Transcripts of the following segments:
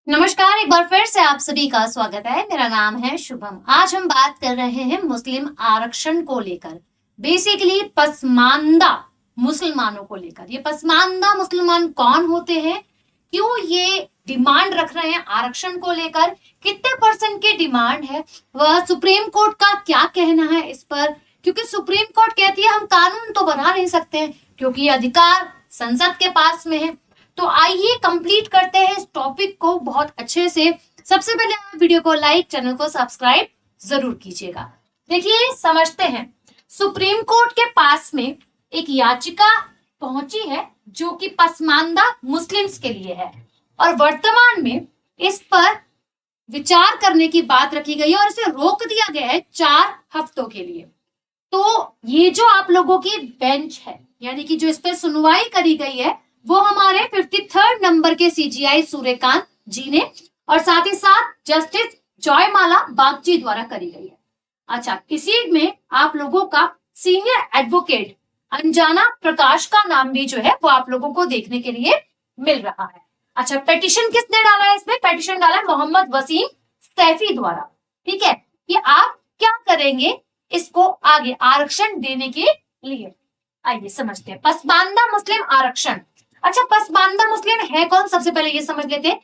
नमस्कार, एक बार फिर से आप सभी का स्वागत है। मेरा नाम है शुभम। आज हम बात कर रहे हैं मुस्लिम आरक्षण को लेकर, बेसिकली पसमानदा मुसलमानों को लेकर। ये पसमानदा मुसलमान कौन होते हैं, क्यों ये डिमांड रख रहे हैं आरक्षण को लेकर, कितने परसेंट की डिमांड है, वह सुप्रीम कोर्ट का क्या कहना है इस पर। क्योंकि सुप्रीम कोर्ट कहती है हम कानून तो बना नहीं सकते क्योंकि ये अधिकार संसद के पास में है। तो आइए कंप्लीट करते हैं इस टॉपिक को बहुत अच्छे से। सबसे पहले आप वीडियो को लाइक, चैनल को सब्सक्राइब जरूर कीजिएगा। देखिए, समझते हैं। सुप्रीम कोर्ट के पास में एक याचिका पहुंची है जो कि पसमानदा मुस्लिम्स के लिए है और वर्तमान में इस पर विचार करने की बात रखी गई है और इसे रोक दिया गया है 4 हफ्तों के लिए। तो ये जो आप लोगों की बेंच है, यानी कि जो इस पर सुनवाई करी गई है, वो हमारे 53rd नंबर के सीजीआई सूर्यकांत जी ने और साथ ही साथ जस्टिस जयमाला बागची द्वारा करी गई है। अच्छा, इसी में आप लोगों का सीनियर एडवोकेट अंजना प्रकाश का नाम भी जो है वो आप लोगों को देखने के लिए मिल रहा है। अच्छा, पेटिशन किसने डाला है इसमें? पेटिशन डाला है मोहम्मद वसीम सैफी द्वारा। ठीक है, कि आप क्या करेंगे इसको आगे आरक्षण देने के लिए। आइए समझते हैं पसमानदा मुस्लिम आरक्षण। अच्छा, पसमानदा मुस्लिम है कौन, सबसे पहले ये समझ लेते हैं।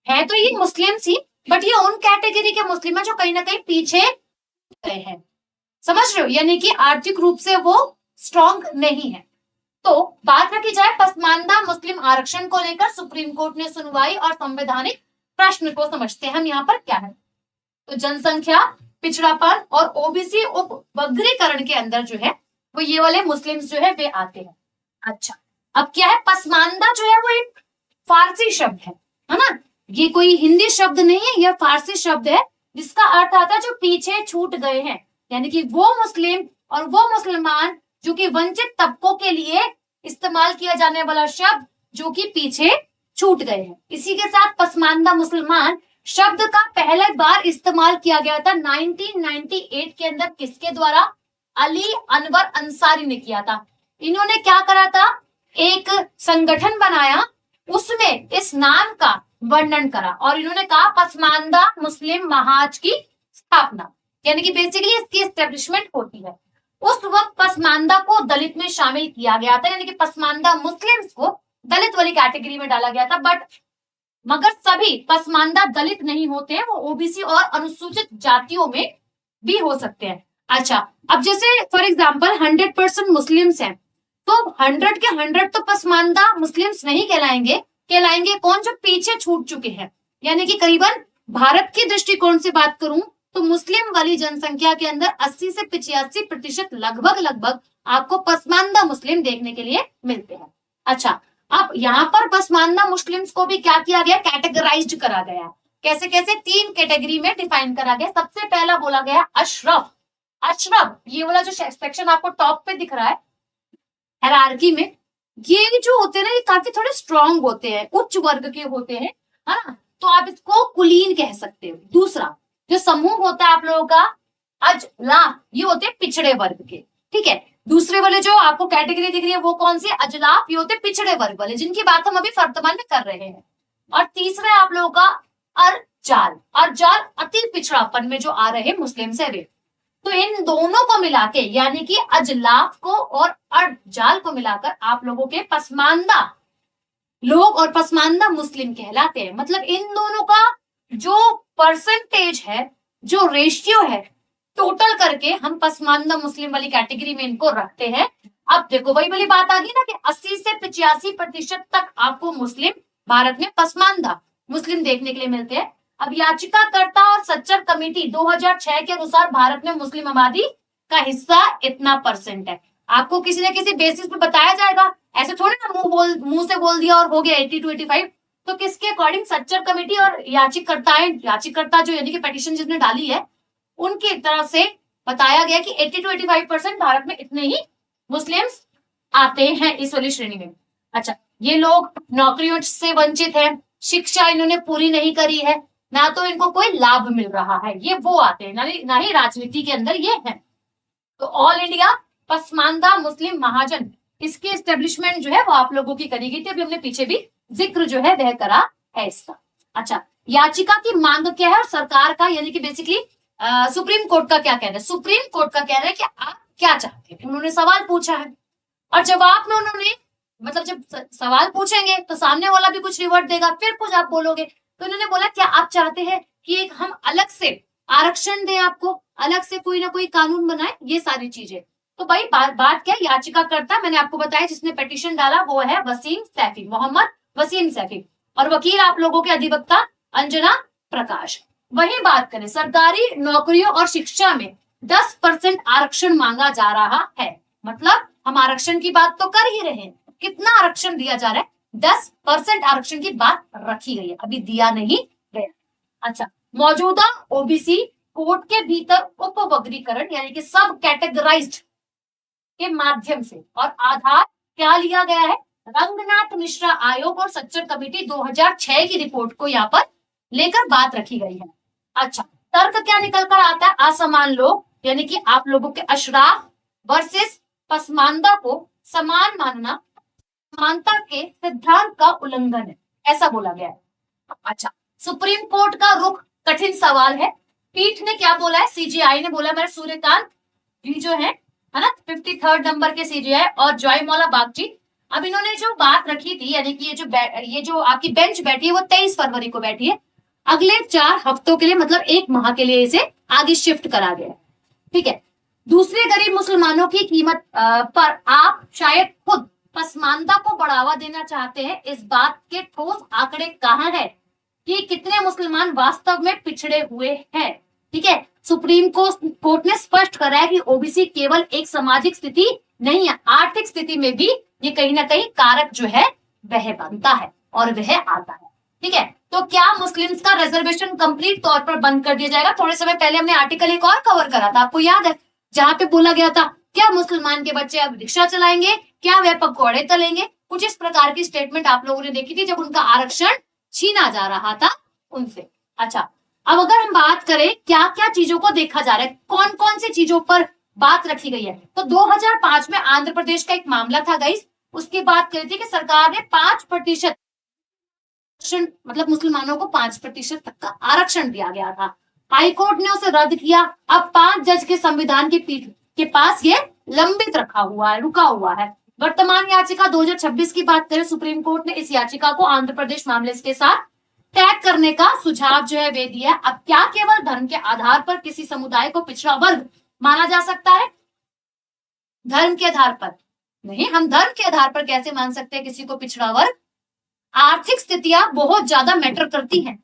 है तो ये मुस्लिम ही, बट ये उन कैटेगरी के मुस्लिम है जो कहीं ना कहीं पीछे गए हैं। समझ रहे हो, यानी कि आर्थिक रूप से वो स्ट्रॉन्ग नहीं है। तो बात रखी जाए पसमानदा मुस्लिम आरक्षण को लेकर, सुप्रीम कोर्ट ने सुनवाई और संवैधानिक प्रश्न को समझते हैं हम यहाँ पर क्या है। तो जनसंख्या, पिछड़ापन और ओबीसी उपवर्गीकरण के अंदर जो है वो ये वाले मुस्लिम्स जो है वे आते हैं। अच्छा, अब क्या है, पसमानदा जो है वो एक फारसी शब्द है ना। ये कोई हिंदी शब्द नहीं है, यह फारसी शब्द है जिसका अर्थ आता है जो पीछे छूट गए हैं, यानी कि वो मुस्लिम और वो मुसलमान जो कि वंचित तबकों के लिए इस्तेमाल किया जाने वाला शब्द जो कि पीछे छूट गए हैं। इसी के साथ पसमानदा मुसलमान शब्द का पहला बार इस्तेमाल किया गया था 1998 के अंदर। किसके द्वारा? अली अनवर अंसारी ने किया था। इन्होंने क्या करा था, एक संगठन बनाया, उसमें इस नाम का वर्णन करा और इन्होंने कहा पसमानदा मुस्लिम महाज की स्थापना, यानी कि बेसिकली इसकी एस्टेब्लिशमेंट होती है। उस वक्त पसमानदा को दलित में शामिल किया गया था, यानी कि पसमानदा मुस्लिम्स को दलित वाली कैटेगरी में डाला गया था। बट मगर सभी पसमानदा दलित नहीं होते हैं, वो ओबीसी और अनुसूचित जातियों में भी हो सकते हैं। अच्छा, अब जैसे फॉर एग्जाम्पल 100% मुस्लिम्स हैं, तो 100 के 100 तो पसमानदा मुस्लिम्स नहीं कहलाएंगे। कहलाएंगे कौन? जो पीछे छूट चुके हैं। यानी कि करीबन भारत के दृष्टिकोण से बात करूं तो मुस्लिम वाली जनसंख्या के अंदर 80 से 85% लगभग आपको पसमानदा मुस्लिम देखने के लिए मिलते हैं। अच्छा, अब यहाँ पर पसमानदा मुस्लिम्स को भी क्या किया गया? कैटेगराइज्ड करा गया। कैसे कैसे? 3 कैटेगरी में डिफाइन करा गया। सबसे पहला बोला गया अशरफ। अशरफ, ये वाला जो सेक्शन आपको टॉप पे दिख रहा है हायरार्की में, ये जो होते हैं ना, ये काफी थोड़े स्ट्रॉन्ग होते हैं, उच्च वर्ग के होते हैं, है ना। तो आप इसको कुलीन कह सकते हो। दूसरा जो समूह होता है आप लोगों का अजलाफ, ये होते हैं पिछड़े वर्ग के। ठीक है, दूसरे वाले जो आपको कैटेगरी दिख रही है वो कौन सी? अजलाफ, ये होते हैं पिछड़े वर्ग वाले, जिनकी बात हम अभी वर्तमान में कर रहे हैं। और तीसरा है आप लोगों का अर्जाल। अर्जाल अति पिछड़ापन में जो आ रहे मुस्लिम से वे। तो इन दोनों को मिला के, यानी कि अजलाफ को और अर्जाल को मिलाकर आप लोगों के पसमानदा लोग और पसमानदा मुस्लिम कहलाते हैं। मतलब इन दोनों का जो परसेंटेज है, जो रेशियो है, टोटल करके हम पसमानदा मुस्लिम वाली कैटेगरी में इनको रखते हैं। अब देखो वही वाली बात आ गई ना कि 80 से 85% तक आपको मुस्लिम भारत में पसमानदा मुस्लिम देखने के लिए मिलते हैं। अब याचिकाकर्ता और सच्चर कमेटी 2006 के अनुसार भारत में मुस्लिम आबादी का हिस्सा इतना परसेंट है। आपको किसी न किसी बेसिस पे बताया जाएगा, ऐसे थोड़े ना मुंह से बोल दिया और हो गया 80 to 85। तो किसके अकॉर्डिंग? सच्चर कमेटी और याचिकाकर्ता जो यानी कि पिटीशन जिसने डाली है उनकी तरफ से बताया गया कि 80 to 85% भारत में इतने ही मुस्लिम्स आते हैं इस वाली श्रेणी में। अच्छा, ये लोग नौकरियों से वंचित है, शिक्षा इन्होंने पूरी नहीं करी है, ना तो इनको कोई लाभ मिल रहा है, ये वो आते हैं, ना ही राजनीति के अंदर ये है। तो ऑल इंडिया पसमानदा मुस्लिम महाजन, इसकी एस्टेब्लिशमेंट जो है वो आप लोगों की करी गई थी। अभी हमने पीछे भी जिक्र जो है वह करा है इसका। अच्छा, याचिका की मांग क्या है और सरकार का यानी कि बेसिकली सुप्रीम कोर्ट का क्या कहना है। सुप्रीम कोर्ट का कहना है कि आप क्या चाहते हैं, उन्होंने सवाल पूछा है और जवाब में उन्होंने मतलब जब सवाल पूछेंगे तो सामने वाला भी कुछ रिवर्ट देगा, फिर कुछ आप बोलोगे। तो उन्होंने बोला क्या आप चाहते हैं कि एक हम अलग से आरक्षण दें, आपको अलग से कोई ना कोई कानून बनाए, ये सारी चीजें। तो भाई बात क्या, याचिकाकर्ता मैंने आपको बताया जिसने पिटीशन डाला वो है वसीम सैफी, मोहम्मद वसीम सैफी, और वकील आप लोगों के अधिवक्ता अंजना प्रकाश। वही बात करें, सरकारी नौकरियों और शिक्षा में 10% आरक्षण मांगा जा रहा है। मतलब हम आरक्षण की बात तो कर ही रहे हैं, कितना आरक्षण दिया जा रहा है, 10% आरक्षण की बात रखी गई है, अभी दिया नहीं गया। अच्छा, मौजूदा ओबीसी कोड के भीतर उपवर्गीकरण यानी कि सब कैटेगराइज्ड के माध्यम से और आधार क्या लिया गया है, रंगनाथ मिश्रा आयोग और सच्चर कमेटी 2006 की रिपोर्ट को यहाँ पर लेकर बात रखी गई है। अच्छा, तर्क क्या निकल कर आता है, असमान लोग यानी कि आप लोगों के अशराफ वर्सेस पसमानदा को समान मानना समानता के सिद्धांत का उल्लंघन है, ऐसा बोला गया है। अच्छा, सुप्रीम कोर्ट का रुख कठिन सवाल है। पीठ ने क्या बोला है, सीजीआई ने बोला मेरे सूर्यकांत जी जो है ना 53rd नंबर के सीजीआई और जॉयमौला बागची, अब इन्होंने जो बात रखी थी यानी कि ये जो आपकी बेंच बैठी है वो 23 फरवरी को बैठी है, अगले 4 हफ्तों के लिए मतलब 1 माह के लिए इसे आगे शिफ्ट करा गया। ठीक है, दूसरे गरीब मुसलमानों की कीमत पर आप शायद खुद पसमानदा को बढ़ावा देना चाहते हैं, इस बात के ठोस आंकड़े कहाँ है कि कितने मुसलमान वास्तव में पिछड़े हुए हैं। ठीक है, सुप्रीम कोर्ट ने स्पष्ट करा है कि ओबीसी केवल एक सामाजिक स्थिति नहीं है, आर्थिक स्थिति में भी ये कहीं ना कहीं कारक जो है वह बनता है और वह आता है। ठीक है, तो क्या मुस्लिम्स का रिजर्वेशन कंप्लीट तौर पर बंद कर दिया जाएगा। थोड़े समय पहले हमने आर्टिकल एक और कवर करा था, आपको याद है, जहां पे बोला गया था क्या मुसलमान के बच्चे अब रिक्शा चलाएंगे, क्या वे पकौड़े तलेंगे, कुछ इस प्रकार की स्टेटमेंट आप लोगों ने देखी थी जब उनका आरक्षण छीना जा रहा था उनसे। अच्छा, अब अगर हम बात करें क्या क्या चीजों को देखा जा रहा है, कौन कौन सी चीजों पर बात रखी गई है, तो 2005 में आंध्र प्रदेश का एक मामला था गाइस, उसकी बात करी थी कि सरकार ने 5% मतलब मुसलमानों को 5% तक का आरक्षण दिया गया था, हाईकोर्ट ने उसे रद्द किया। अब 5 जज के संविधान की पीठ के पास ये लंबित रखा हुआ है, रुका हुआ है। वर्तमान याचिका 2026 की बात करें, सुप्रीम कोर्ट ने इस याचिका को आंध्र प्रदेश मामले के साथ टैग करने का सुझाव जो है वे दिया। अब क्या केवल धर्म के आधार पर किसी समुदाय को पिछड़ा वर्ग माना जा सकता है, धर्म के आधार पर नहीं, हम धर्म के आधार पर कैसे मान सकते हैं किसी को पिछड़ा वर्ग, आर्थिक स्थितियां बहुत ज्यादा मैटर करती हैं।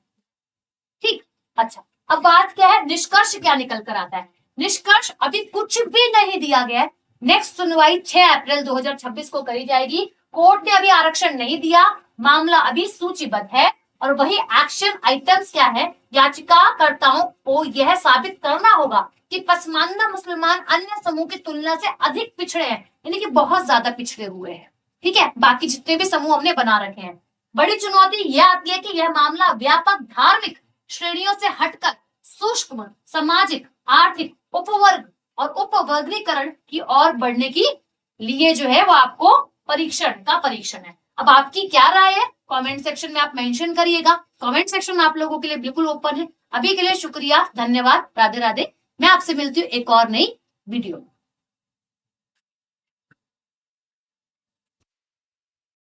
ठीक, अच्छा, अब बात क्या है, निष्कर्ष क्या निकल कर आता है, निष्कर्ष अभी कुछ भी नहीं दिया गया है। नेक्स्ट सुनवाई 6 अप्रैल 2026 को करी जाएगी। कोर्ट ने अभी आरक्षण नहीं दिया, मामला अभी सूचीबद्ध है और वही एक्शन आइटम्स क्या है, याचिकाकर्ताओं को यह साबित करना होगा कि पसमानदा मुसलमान अन्य समूह की तुलना से अधिक पिछड़े हैं, यानी कि बहुत ज्यादा पिछड़े हुए हैं। ठीक है, बाकी जितने भी समूह हमने बना रखे हैं। बड़ी चुनौती यह आती है कि यह मामला व्यापक धार्मिक श्रेणियों से हटकर सूक्ष्म सामाजिक आर्थिक उपवर्ग और उपवर्गीकरण की ओर बढ़ने की लिए जो है वो आपको परीक्षण है। अब आपकी क्या राय है कमेंट सेक्शन में आप मेंशन करिएगा, कमेंट सेक्शन आप लोगों के लिए बिल्कुल ओपन है। अभी के लिए शुक्रिया, धन्यवाद, राधे राधे। मैं आपसे मिलती हूँ एक और नई वीडियो में।